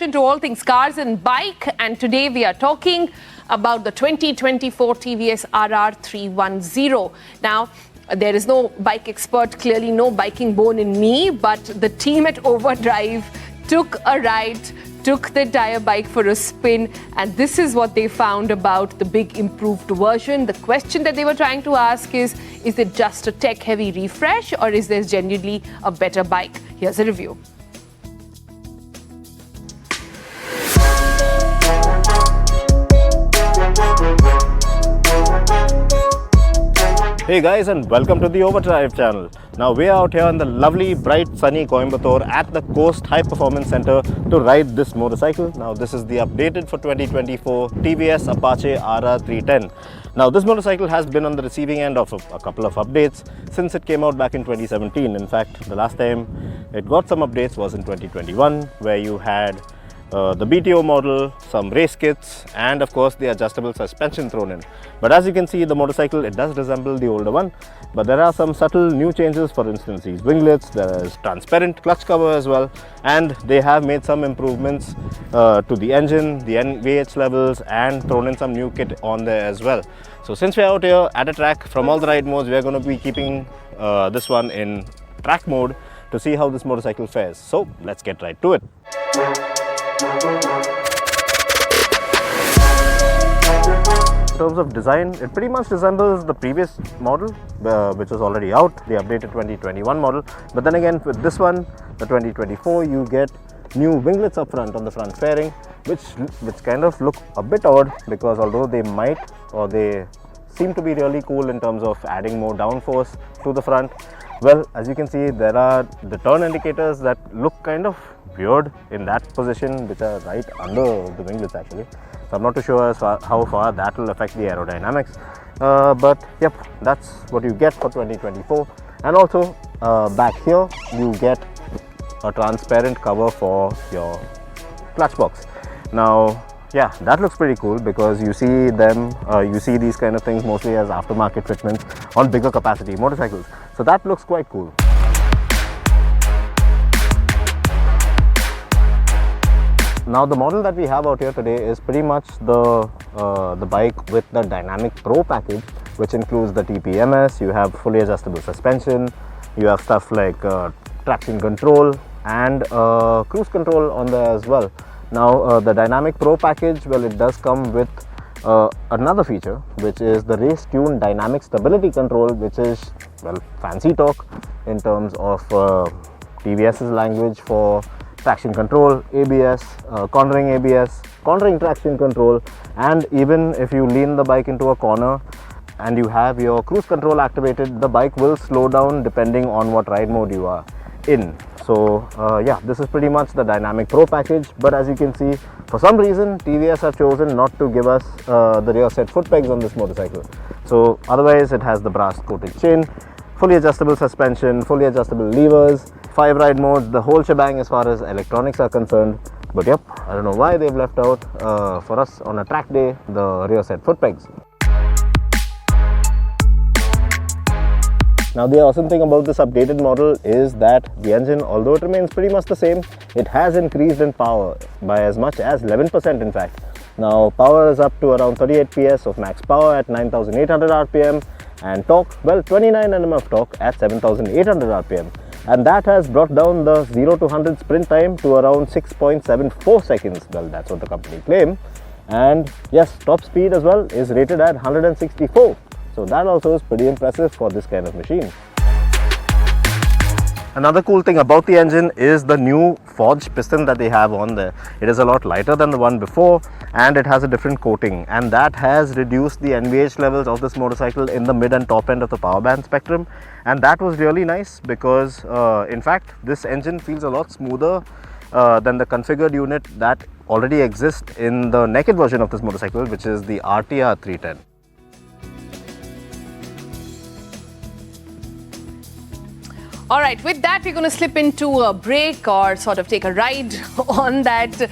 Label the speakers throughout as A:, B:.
A: passion to all things cars and bike, and today we are talking about the 2024 TVS RR 310. Now, there is no bike expert, clearly no biking bone in me, but the team at Overdrive took a ride, took the entire bike for a spin, and this is what they found about the big improved version. The question that they were trying to ask is it just a tech-heavy refresh, or is there genuinely a better bike? Here's a review.
B: Hey guys, and welcome to the Overdrive channel. Now we are out here in the lovely, bright, sunny Coimbatore at the Coast High Performance Center to ride this motorcycle. Now this is the updated for 2024 TVS Apache RR 310. Now this motorcycle has been on the receiving end of a couple of updates since it came out back in 2017. In fact, the last time it got some updates was in 2021, where you had the BTO model, some race kits, and of course the adjustable suspension thrown in. But as you can see, the motorcycle, it does resemble the older one, but there are some subtle new changes. For instance, these winglets, there is transparent clutch cover as well, and they have made some improvements to the engine, the NVH levels, and thrown in some new kit on there as well. So since we're out here at a track, from all the ride modes, we're going to be keeping this one in track mode to see how this motorcycle fares. So let's get right to it. In terms of design, it pretty much resembles the previous model, which was already out, the updated 2021 model. But then again, with this one, the 2024, you get new winglets up front on the front fairing, which kind of look a bit odd, because although they might, or they seem to be really cool in terms of adding more downforce to the front, well, as you can see, there are the turn indicators that look kind of weird in that position, which are right under the winglets actually. So I'm not too sure how far that will affect the aerodynamics, but yep, that's what you get for 2024. And also back here you get a transparent cover for your clutch box. Now yeah, that looks pretty cool, because you see these kind of things mostly as aftermarket fitments on bigger capacity motorcycles. So that looks quite cool. Now the model that we have out here today is pretty much the bike with the Dynamic Pro package, which includes the TPMS, you have fully adjustable suspension, you have stuff like traction control and cruise control on there as well. Now the Dynamic Pro package, well, it does come with another feature, which is the Race Tune Dynamic Stability Control, which is, well, fancy talk in terms of TVS's language for traction control, ABS, cornering traction control, and even if you lean the bike into a corner and you have your cruise control activated, the bike will slow down depending on what ride mode you are in. So yeah, this is pretty much the Dynamic Pro package, but as you can see, for some reason TVS have chosen not to give us the rear set foot pegs on this motorcycle. So otherwise it has the brass coated chain, fully adjustable suspension, fully adjustable levers, 5 ride modes, the whole shebang as far as electronics are concerned. But yep, I don't know why they've left out for us on a track day the rear set foot pegs. Now the awesome thing about this updated model is that the engine, although it remains pretty much the same, it has increased in power by as much as 11% in fact. Now power is up to around 38 PS of max power at 9,800 RPM, and torque, well, 29 Nm of torque at 7,800 RPM. And that has brought down the 0 to 100 sprint time to around 6.74 seconds. Well, that's what the company claim. And yes, top speed as well is rated at 164. So that also is pretty impressive for this kind of machine. Another cool thing about the engine is the new forged piston that they have on there. It is a lot lighter than the one before, and it has a different coating, and that has reduced the NVH levels of this motorcycle in the mid and top end of the power band spectrum. And that was really nice, because in fact this engine feels a lot smoother than the configured unit that already exists in the naked version of this motorcycle, which is the RTR 310.
A: All right, with that, we're going to slip into a break, or sort of take a ride on that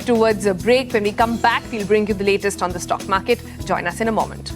A: towards a break. When we come back, we'll bring you the latest on the stock market. Join us in a moment.